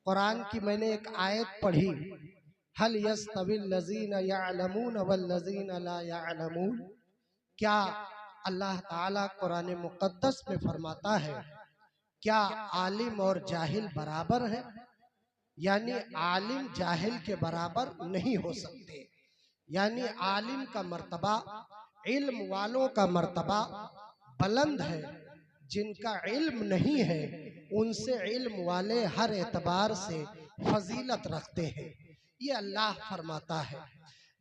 कुरान की मैंने एक आयत पढ़ी, हल यस्तविल लज़ीना यअलमून वल लज़ीना ला यअलमून। क्या अल्लाह ताला कुरान मुक़द्दस में फरमाता है क्या आलिम और जाहिल बराबर है? यानी आलिम जाहिल के बराबर नहीं हो सकते। यानी आलिम का मर्तबा, इल्म वालों का मर्तबा बुलंद है। जिनका इल्म नहीं है उनसे इल्म वाले हर एतबार से फजीलत रखते हैं। ये अल्लाह फरमाता है।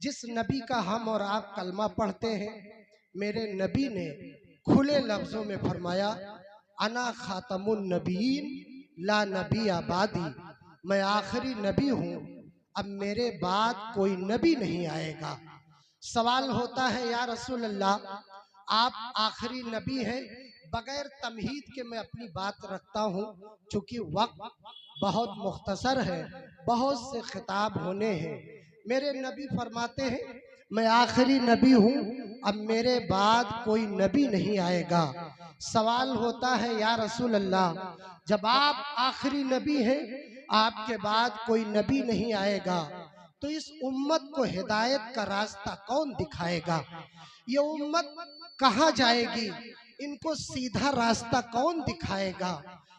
जिस नबी का हम और आप कलमा पढ़ते हैं, मेरे नबी ने खुले लफ्जों में फरमाया, अना खातमुन नबीन ला नबी आबादी, मैं आखिरी नबी हूँ, अब मेरे बाद कोई नबी नहीं आएगा। सवाल होता है, या रसूल अल्लाह, आप आखिरी नबी हैं। बगैर तमहीद के मैं अपनी बात रखता हूँ, चूंकि वक्त बहुत मुख्तसर है, बहुत से खिताब होने हैं। मेरे नबी फरमाते हैं, मैं आखिरी नबी हूँ, अब मेरे बाद कोई नबी नहीं आएगा। सवाल होता है, या रसूल अल्लाह, जब आप आखिरी नबी हैं, आपके बाद कोई नबी नहीं आएगा, तो इस उम्मत को हिदायत का रास्ता कौन दिखाएगा? ये उम्मत कहाँ जाएगी? इनको सीधा रास्ता कौन दिखाएगा?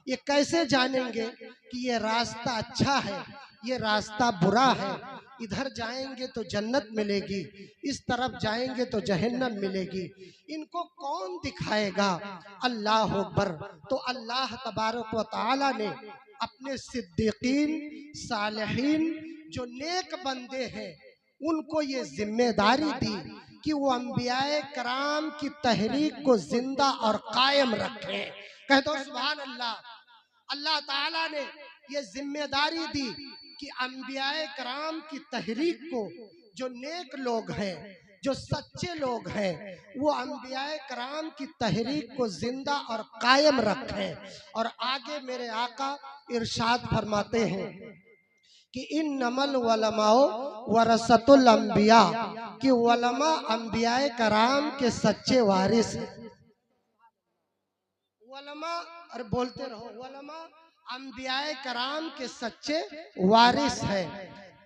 ये कैसे जानेंगे कि ये रास्ता अच्छा है, ये रास्ता बुरा है? इधर जाएंगे तो जन्नत मिलेगी, इस तरफ जाएंगे तो जहन्नम मिलेगी। इनको कौन दिखाएगा? अल्लाह अकबर। तो अल्लाह तबारक व तआला ने अपने सिद्दीकीन, सालिहीन, जो नेक बंदे हैं, उनको ये जिम्मेदारी दी कि वो अंबियाए कराम की तहरीक को जिंदा और कायम रखें। कह दो सुभान अल्लाह। अल्लाह ताला ने ये जिम्मेदारी दी कि अंबियाए कराम की तहरीक को, जो नेक लोग हैं, जो सच्चे लोग हैं, वो अंबियाए कराम की तहरीक को जिंदा और कायम रखें। और आगे मेरे आका इरशाद फरमाते हैं कि इन नमल वलमाओ वरसतुल अंबिया, कि वलमा अंबियाए कराम के सच्चे वारिस हैं। वलमा, और बोलते रहो, वलमा अंबियाए कराम के सच्चे वारिस हैं।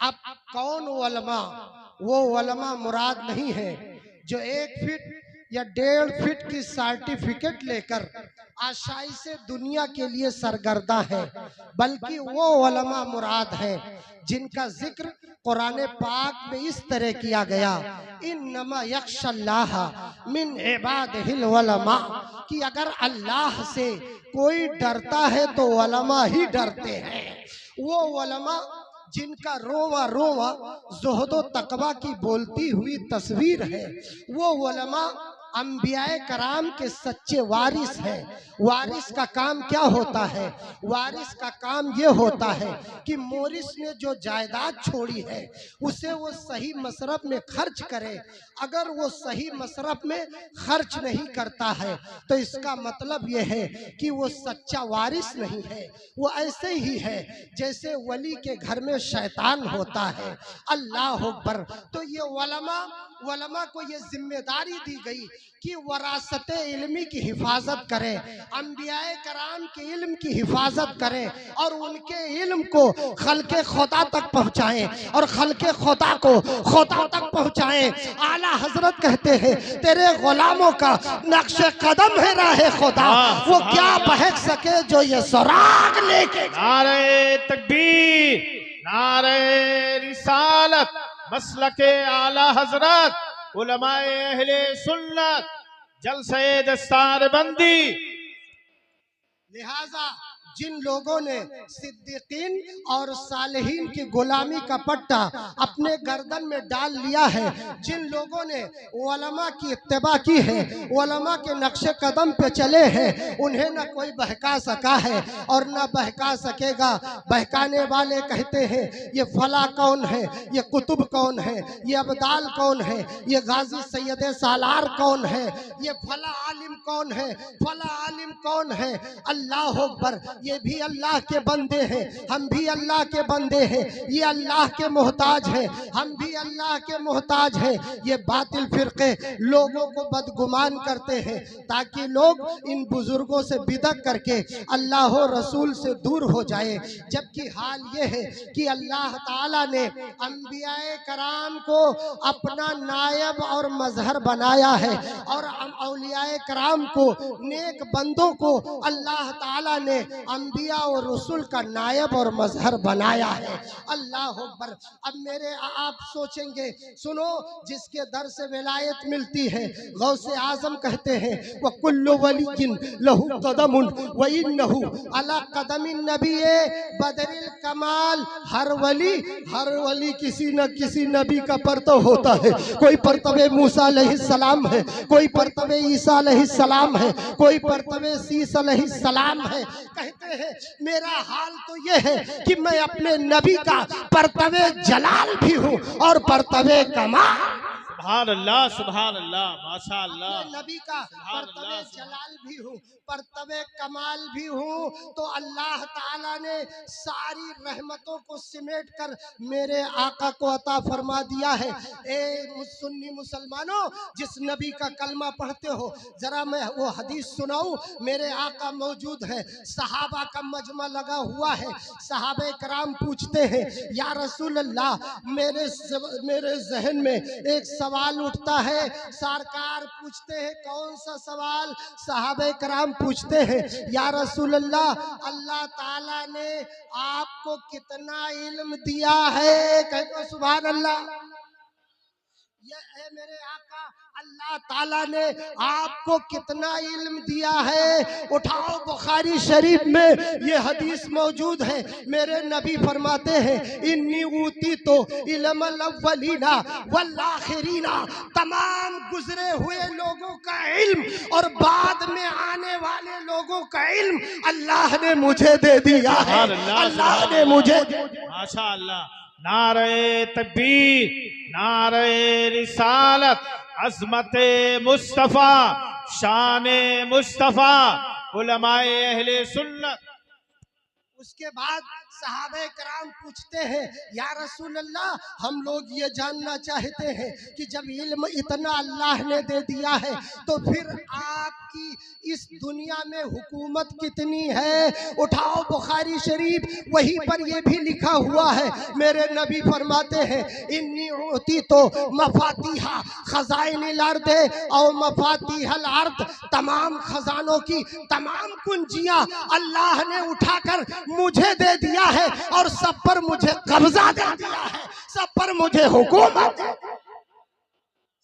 अब कौन वलमा? वो वलमा मुराद नहीं है जो 1 फीट या 1.5 फीट की सर्टिफिकेट लेकर आशाई से दुनिया के लिए सरगर्दा है, बल्कि वो वलमा मुराद है जिनका जिक्र कुरान पाक में इस तरह किया गया, इन्नमा यख्शल्लाह मिन इबादिहिल वलमा, कि अगर अल्लाह से कोई डरता है तो वलमा ही डरते हैं। वो वलमा जिनका रोवा रोवा ज़ुहदो तकवा की बोलती हुई तस्वीर है, वो वलमा अंबियाए कराम के सच्चे वारिस हैं। वारिस का काम क्या होता है? वारिस का काम ये होता है कि मोरिस ने जो जायदाद छोड़ी है उसे वो सही मसरफ में खर्च करे। अगर वो सही मसरफ में खर्च नहीं करता है तो इसका मतलब ये है कि वो सच्चा वारिस नहीं है। वो ऐसे ही है जैसे वली के घर में शैतान होता है। अल्लाह अकबर। तो ये वलमा को ये जिम्मेदारी दी गई कि वरासत इल्मी की हिफाजत करें, अंबियाए कराम के इल्म की हिफाजत करें और उनके इल्म को खल्के खुदा तक पहुँचाएं और खल्के खुदा को खुदा तक पहुँचाएं। आला हजरत कहते हैं, तेरे गुलामों का नक्श कदम है राहे खुदा, वो क्या बहक सके जो ये सुराग लेके। नारे तकबीर, नारे रिसालत, मसलके आला हजरत, उलमाए अहले सुन्नत, जलसे दस्तार बंदी। लिहाजा जिन लोगों ने सिद्दीकीन और सालिहीन की गुलामी का पट्टा अपने गर्दन में डाल लिया है, जिन लोगों ने उलमा की इत्तिबा की है, उलमा के नक्शे कदम पे चले हैं, उन्हें न कोई बहका सका है और न बहका सकेगा। बहकाने वाले कहते हैं ये फला कौन है, ये कुतुब कौन है, ये अब्दाल कौन है, ये गाजी सैयद सालार कौन है, ये फला आलिम कौन है, फला आलिम कौन है। अल्लाह अकबर। ये भी अल्लाह के बंदे हैं, हम भी अल्लाह के बंदे हैं, ये अल्लाह के मोहताज हैं, हम भी अल्लाह के मोहताज हैं। ये बातिल फिरके लोगों को बदगुमान करते हैं ताकि लोग इन बुजुर्गों से बिदक करके अल्लाह और रसूल से दूर हो जाए, जबकि हाल ये है कि अल्लाह ताला ने अंबियाए कराम को अपना नायब और मजहर बनाया है और औलियाए कराम को, नेक बंदों को अल्लाह ताला ने अंबिया और रसूल का नायब और मजहर बनाया है। अल्लाह अकबर। अब मेरे आप सोचेंगे, सुनो, जिसके दर से विलायत मिलती है, गौसे आजम कहते हैं वह कुल्लु वलिय्यिन लहू कदमुन व इन्नहु अला कदमिन नबिये बदरिल कमाल। हर वली किसी न किसी नबी का परतव होता है। कोई परतवे मूसा अलैहिस्सलाम है, कोई परतवे ईसा अलैहिस्सलाम है, कोई परतवे सीस अलैहिस्सलाम है। कहते हैं मेरा हाल तो ये है कि मैं अपने नबी का परतवे जलाल भी हूँ और परतवे कमाल। सुभान अल्लाह, सुभान अल्लाह, माशा अल्लाह। नबी का परतवे जलाल भी हूँ, परतवे कमाल भी हूँ। तो अल्लाह ताला ने सारी रहमतों को सिमेट कर मेरे आका को अता फरमा दिया है। ए सुन्नी मुसलमानों, जिस नबी का कलमा पढ़ते हो, जरा मैं वो हदीस सुनाऊं। मेरे आका मौजूद है, सहाबा का मजमा लगा हुआ है। सहाबे कराम पूछते हैं, या रसूल अल्लाह, मेरे जहन में एक सवाल उठता है। सरकार पूछते हैं, कौन सा सवाल? सहाबे कराम पूछते हैं, या रसूल अल्लाह, अल्लाह ताला ने आपको कितना इल्म दिया है? कहते सुभान अल्लाह। ये मेरे आका, अल्लाह ताला ने आपको कितना इल्म दिया है? उठाओ, बुखारी शरीफ में ये हदीस मौजूद है। मेरे नबी फरमाते हैं, इन्नी ऊती तो इल्मुल अव्वलीना वल आखिरीना, तमाम गुजरे हुए लोगों का इल्म और बाद में आने वाले लोगों का इल्म अल्लाह ने मुझे दे दिया है। अल्लाह ने मुझे, माशा अल्लाह। नारे तकबीर, नारे रिसालत, अज़मते मुस्तफ़ा, शाने मुस्तफ़ा, उलमाए अहले सुन्नत। उसके बाद सहाबे कराम पूछते हैं, या रसूल अल्लाह, हम लोग ये जानना चाहते हैं कि जब इल्म इतना अल्लाह ने दे दिया है तो फिर आपकी इस दुनिया में हुकूमत कितनी है? उठाओ बुखारी शरीफ, वहीं पर ये भी लिखा हुआ है। मेरे नबी फरमाते हैं, इन्नी उती तो मफातिहा खजाइनिल अर्द और मफातिहल अर्द, तमाम खजानों की तमाम कुंजियां अल्लाह ने उठाकर मुझे दे दिया है और सब पर मुझे कब्जा दे दिया है, सब पर मुझे हुकूमत,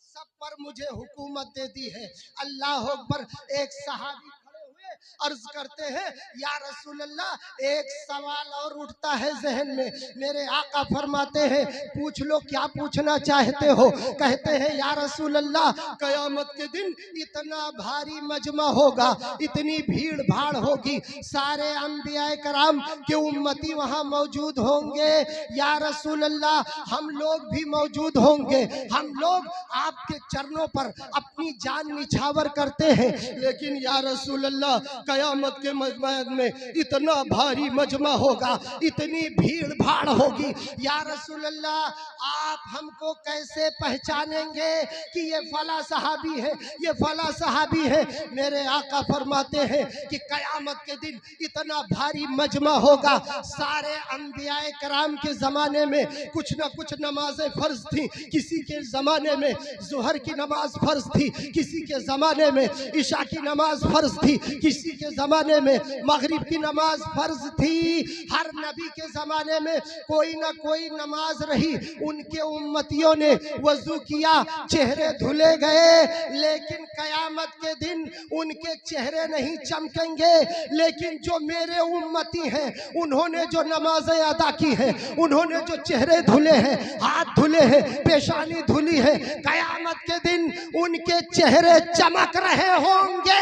सब पर मुझे हुकूमत दे दी है। अल्लाह अकबर। एक सहाबी खड़े हुए अर्ज करते हैं, या रसूल अल्लाह, एक सवाल और उठता है जहन में। मेरे आका फरमाते हैं, पूछ लो, क्या पूछना चाहते हो? कहते हैं, या रसूल अल्लाह, कयामत के दिन इतना भारी मजमा होगा, इतनी भीड़ भाड़ होगी, सारे अंबिया कराम के उम्मती वहाँ मौजूद होंगे। या रसूल अल्लाह, हम लोग भी मौजूद होंगे, हम लोग आपके चरणों पर अपनी जान निछावर करते हैं। लेकिन या रसूल अल्लाह, कयामत के मैदान में इतना भारी मजमा होगा, इतनी भीड़ भाड़ होगी, या रसूल अल्लाह, आप हमको कैसे पहचानेंगे कि ये फला सहाबी है, ये फला सहाबी है? मेरे आका फरमाते हैं कि कयामत के दिन इतना भारी मजमा होगा, सारे अंबियाए कराम के ज़माने में कुछ न कुछ नमाजें फ़र्ज थी। किसी के ज़माने में ज़ुहर की नमाज फ़र्ज थी, किसी के ज़माने में इशा की नमाज फ़र्ज थी, किसी के ज़माने में मगरिब की नमाज फ़र्ज थी। हर नबी के ज़माने में कोई ना कोई नमाज रही। उनके उम्मतियों ने वज़ू किया, चेहरे धुले गए, लेकिन कयामत के दिन उनके चेहरे नहीं चमकेंगे। लेकिन जो मेरे उम्मती हैं, उन्होंने जो नमाजें अदा की हैं, उन्होंने जो चेहरे धुले हैं, हाथ धुले हैं, पेशानी धुली है, कयामत के दिन उनके चेहरे चमक रहे होंगे।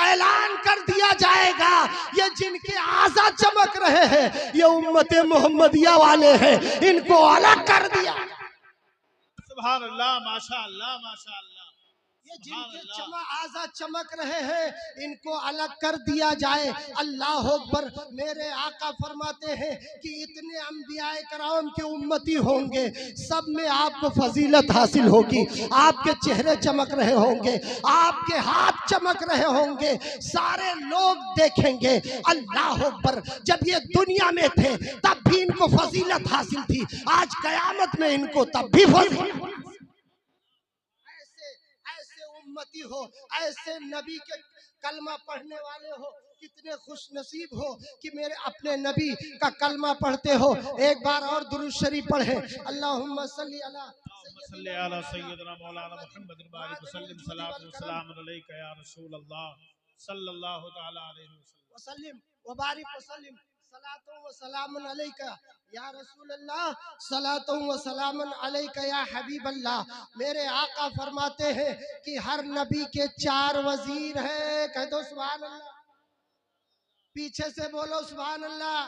ऐलान कर दिया जाएगा, ये जिनके आज़ा चमक रहे हैं, ये उम्मते मोहम्मदिया वाले हैं, इनको अलग कर दिया। सुभान अल्लाह, माशा अल्लाह, माशा अल्लाह। ये जिनके आजा चमक रहे हैं इनको अलग कर दिया जाए। अल्लाह अकबर। मेरे आका फरमाते हैं कि इतने अंबियाए कराम के उम्मती होंगे, सब में आपको फजीलत हासिल होगी, आपके चेहरे चमक रहे होंगे, आपके हाथ चमक रहे होंगे, सारे लोग देखेंगे। अल्लाह अकबर। जब ये दुनिया में थे तब भी इनको फजीलत हासिल थी, आज कयामत में इनको तब भी फजीलत। ऐसे ऐसे उम्मती हो, ऐसे नबी के कलमा पढ़ने वाले हो, कितने खुश नसीब हो कि मेरे अपने नबी का कलमा पढ़ते हो। एक बार और दुरूद शरीफ पढ़े। अल्लाहुम्मा सल्ली अला सय्यदना मौलाना मुहम्मद बारिक वसल्लम सलातो व सलाम अलैका या रसूल अल्लाह सल्लल्लाहु तआला अलैहि वसल्लम व बारिक वसल्लम सलातो व सलाम अलैका या रसूल अल्लाह सलातो व सलाम अलैका या हबीब अल्लाह। मेरे आका फरमाते हैं कि हर नबी के 4 वजीर हैं। कह दो सुभान अल्लाह। पीछे से बोलो सुभान अल्लाह।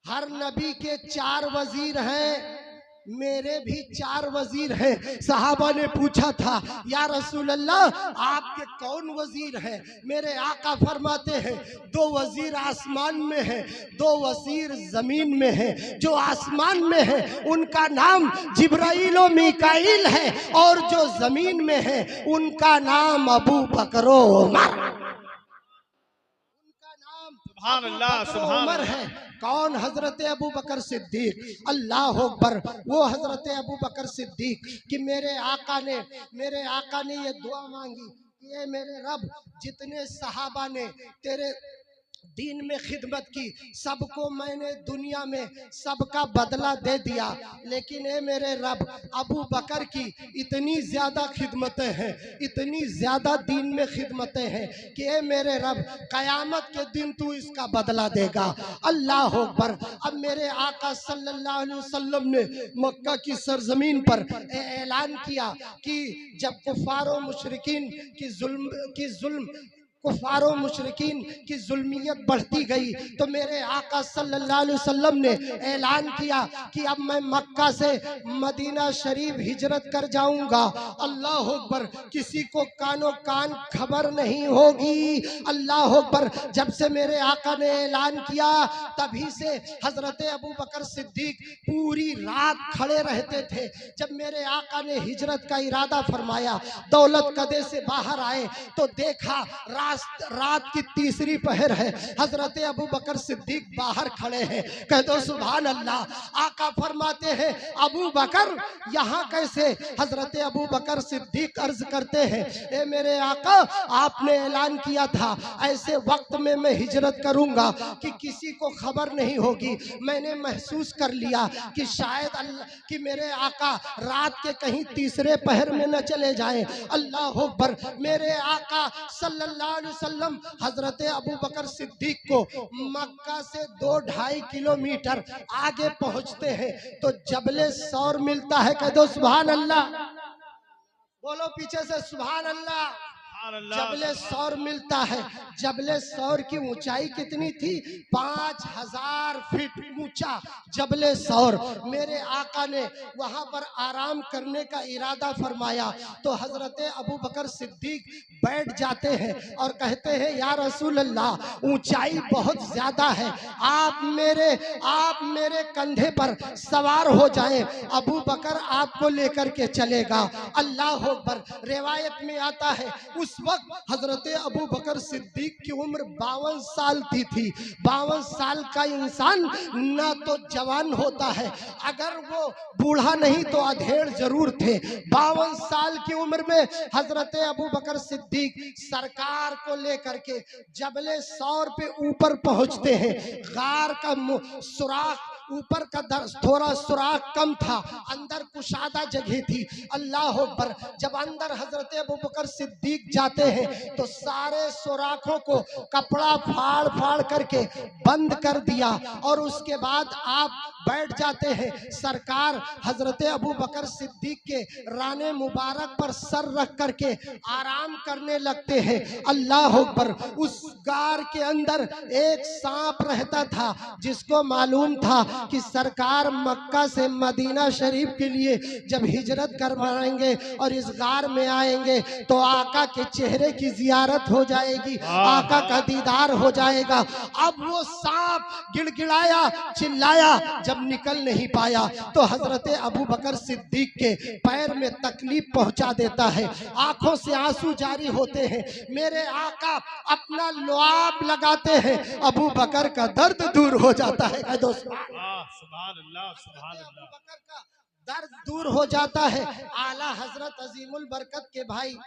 हर नबी के 4 वजीर हैं, मेरे भी 4 वजीर हैं। सहाबा ने पूछा था या रसूल अल्लाह आपके कौन वजीर हैं? मेरे आका फरमाते हैं 2 वजीर आसमान में हैं, 2 वजीर जमीन में हैं। जो आसमान में है उनका नाम जिब्राइल और मीकाईल है, और जो जमीन में है उनका नाम अबू बकर उमर। सुभान अल्लाह सुभान उमर है। कौन? हजरत अबू बकर सिद्दीक। अल्लाह अकबर। वो हजरत अबू बकर सिद्दीक कि मेरे आका ने ये दुआ मांगी कि ये मेरे रब, जितने सहाबा ने तेरे दीन में खिदमत की सबको मैंने दुनिया में सबका बदला दे दिया, लेकिन ये मेरे रब अबू बकर की इतनी ज्यादा खिदमतें हैं, इतनी ज्यादा दीन में खिदमतें हैं कि ये मेरे रब कयामत के दिन तू इसका बदला देगा। अल्लाह अकबर। अब मेरे आका सल्लल्लाहु अलैहि वसल्लम ने मक्का की सरजमीन पर ऐलान किया कि जब कुफार मुशरिकीन की जुल्म कुफारों मुशरिकीन की जुल्मियत बढ़ती गई तो मेरे आका सल्लल्लाहु अलैहि वसल्लम ने ऐलान किया कि अब मैं मक्का से मदीना शरीफ हिजरत कर जाऊंगा। अल्लाह अकबर। किसी को कानो कान खबर नहीं होगी। अल्लाह अकबर। जब से मेरे आका ने ऐलान किया तभी से हजरत अबू बकर सिद्दीक पूरी रात खड़े रहते थे। जब मेरे आका ने हिजरत का इरादा फरमाया, दौलत कदे से बाहर आए तो देखा रात की तीसरी पहर है, हजरत अबू बकर सिद्दीक बाहर खड़े हैं। कह दो सुभान अल्लाह। आका फरमाते हैं अबू बकर यहाँ कैसे? हजरत अबू बकर सिद्दीक अर्ज करते हैं ए मेरे आका, आपने ऐलान किया था ऐसे वक्त में मैं हिजरत करूंगा कि किसी को खबर नहीं होगी। मैंने महसूस कर लिया कि शायद कि मेरे आका रात के कहीं तीसरे पहर में न चले जाएं। अल्लाह अकबर। मेरे आका सल्लल्लाहु अलैहि वसल्लम हजरत अबू बकर सिद्दीक को मक्का से 2-2.5 किलोमीटर आगे पहुंचते हैं तो जबले सौर मिलता है। कह दो सुभान अल्लाह। बोलो पीछे से सुभान अल्लाह। जबले सौर मिलता है। जबले सौर की ऊंचाई कितनी थी? 5000 फीट ऊंचा जबले सौर। मेरे आका ने वहां पर आराम करने का इरादा फरमाया तो हजरत अबू बकर सिद्दीक बैठ जाते हैं और कहते हैं या रसूल अल्लाह ऊंचाई बहुत ज्यादा है, आप मेरे कंधे पर सवार हो जाएं, अबू बकर आपको लेकर के चलेगा। अल्लाह अकबर। रिवायत में आता है उस वक्त हजरत अबू बकर सिद्दीक की उम्र 52 साल की थी। 52 साल का इंसान ना तो जवान होता है, अगर वो बूढ़ा नहीं तो अधेड़ जरूर थे। 52 साल की उम्र में हजरत अबू बकर सिद्दीक सरकार को लेकर के जबले सौर पे ऊपर पहुंचते हैं। गार का सुराख ऊपर का थोड़ा सुराख कम था, अंदर कुशादा जगह थी। अल्लाह अकबर। जब अंदर हजरत अबू बकर सिद्दीक जाते हैं तो सारे सुराखों को कपड़ा फाड़ फाड़ करके बंद कर दिया और उसके बाद आप बैठ जाते हैं। सरकार हजरत अबू बकर सिद्दीक के राने मुबारक पर सर रख करके आराम करने लगते हैं। अल्लाह अकबर। उस गार के अंदर एक सांप रहता था जिसको मालूम था कि सरकार मक्का से मदीना शरीफ के लिए जब हिजरत करवाएंगे और इस गार में आएंगे तो आका के चेहरे की जियारत हो जाएगी, आका का दीदार हो जाएगा। अब वो सांप गिड़गिड़ाया, चिल्लाया, जब निकल नहीं पाया तो हजरत अबू बकर सिद्दीक के पैर में तकलीफ पहुंचा देता है, आंखों से आंसू जारी होते हैं। मेरे आका अपना लुआब लगाते हैं, अबू बकर का दर्द दूर हो जाता है। दोस्तों सुभान अल्लाह, सुभान अल्लाह, अबू बकर का दर्द दूर हो जाता है। आला हजरत अजीमुल बरकत के भाई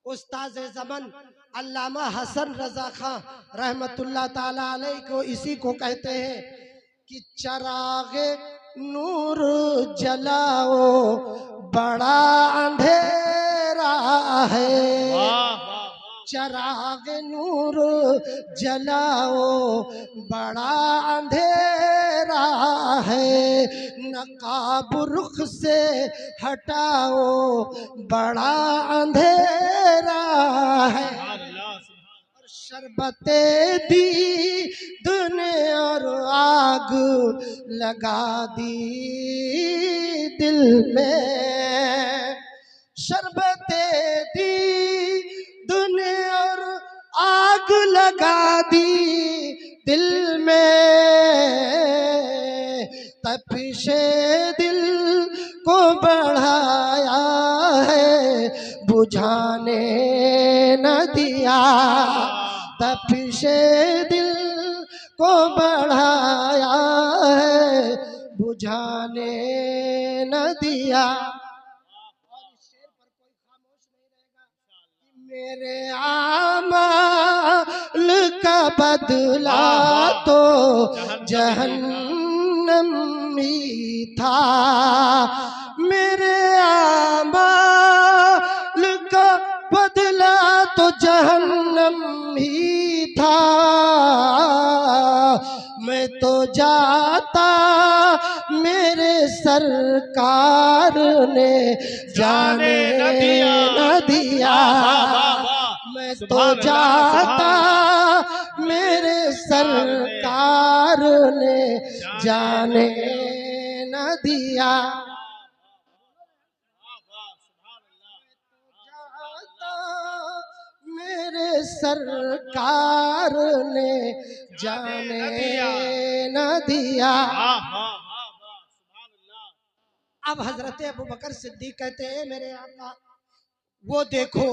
उस्ताद ज़मान अल्लामा हसन रजा खां रहमतुल्लाह ताला अलैह को इसी को कहते हैं कि चरागे नूर जलाओ बड़ा अंधेरा है, चराग नूर जलाओ बड़ा अंधेरा है, नकाब रुख से हटाओ बड़ा अंधेरा है, और शरबते दी दुनिया और आग लगा दी दिल में, शरबते दी दुनिया और आग लगा दी दिल में, तपिशे दिल को बढ़ाया है बुझाने न दिया, तपिशे दिल को बढ़ाया है बुझाने न दिया। मेरे आमाल का बदला तो जहन्नम ही था, मेरे आमाल का बदला तो जहन्नम ही था, मैं तो जाता मेरे सरकार ने जाने न दिया, मैं तो जाता मेरे सरकार ने जाने न दिया, मेरे सरकार ने जाने न दिया। अब हजरत अबू बकर सिद्दीक कहते हैं मेरे आका वो देखो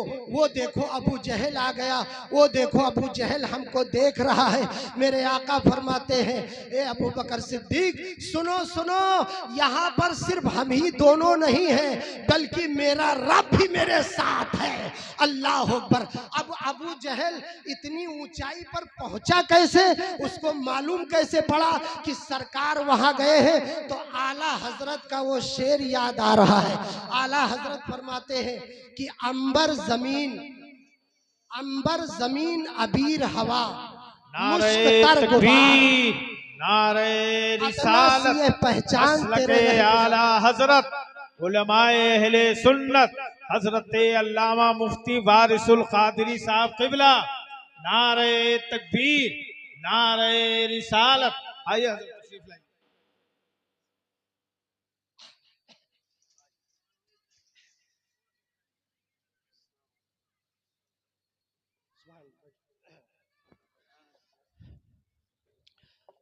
अबू जहल आ गया, वो देखो अबू जहल हमको देख रहा है। मेरे आका फरमाते हैं ए अबू बकर सिद्दीक सुनो सुनो, यहाँ पर सिर्फ हम ही दोनों नहीं हैं बल्कि मेरा रब भी मेरे साथ है। अल्लाह अकबर। अब अबू जहल इतनी ऊंचाई पर पहुंचा कैसे, उसको मालूम कैसे पड़ा कि सरकार वहां गए हैं, तो आला हजरत का वो शेर याद आ रहा है। आला हजरत फरमाते हैं कि अंबर जमीन अबीर हवा मुश्क तकबीर, नारे रिसालत, पहचान तेरे आला हजरत उलमाए अहले सुन्नत हजरत अल्लामा मुफ्ती वारिसुल कादरी साहब क़िबला, नारे तकबीर, नारे रिसालत। आइए तशरीफ लाइए।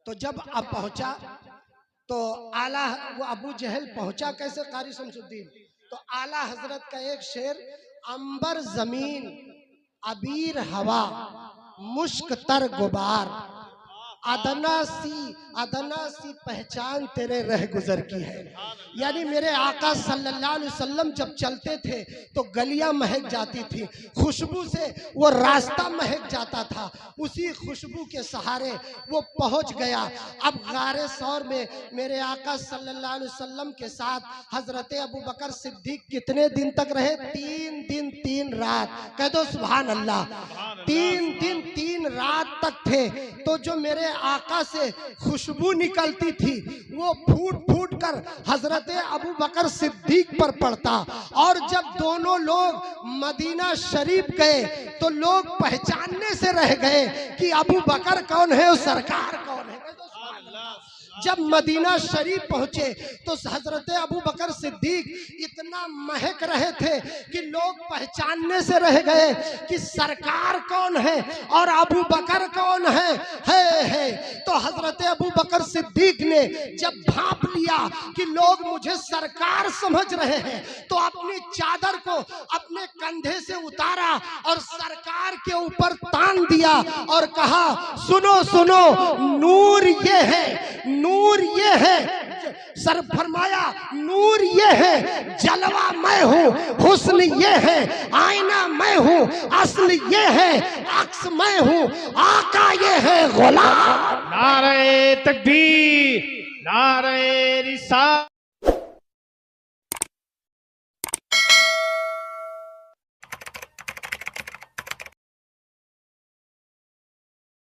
तो जब अब पहुंचा तो आला वो अबू जहल पहुंचा कैसे कारी शमसुद्दीन, तो आला हजरत का एक शेर अंबर जमीन अबीर हवा मुश्क तर गुबार, अदना सी पहचान तेरे रह गुजर की है। यानी मेरे आका सल्लल्लाहु अलैहि वसल्लम जब चलते थे तो गलियां महक जाती थी, खुशबू से वो रास्ता महक जाता था, उसी खुशबू के सहारे वो पहुंच गया। अब गारे सौर में मेरे आका सल्लल्लाहु अलैहि वसल्लम के साथ हजरत अबू बकर सिद्दीक कितने दिन तक रहे? 3 दिन 3 रात। कह दो सुभान अल्लाह। 3 दिन 3 रात तक थे। तो जो मेरे आका से खुशबू निकलती थी वो फूट फूट कर हजरत अबू बकर सिद्दीक पर पड़ता, और जब दोनों लोग मदीना शरीफ गए तो लोग पहचानने से रह गए कि अबू बकर कौन है और सरकार कौन है। जब मदीना शरीफ पहुंचे तो हजरत अबू बकर सिद्दीक इतना महक रहे थे कि लोग पहचानने से रह गए कि सरकार कौन है और अबू बकर कौन है। तो हजरत अबू बकर सिद्दीक ने जब भांप लिया कि लोग मुझे सरकार समझ रहे हैं तो अपनी चादर को अपने कंधे से उतारा और सरकार के ऊपर तान दिया और कहा, सुनो सुनो, नूर ये है, नूर ये है। सर फरमाया, नूर ये है, जलवा मैं हूँ, हुस्न ये है, आईना मैं हूँ, असल ये है, अक्स मैं हूँ, आका ये है गुलाम। नारे तकबीर, नारे रिसालत।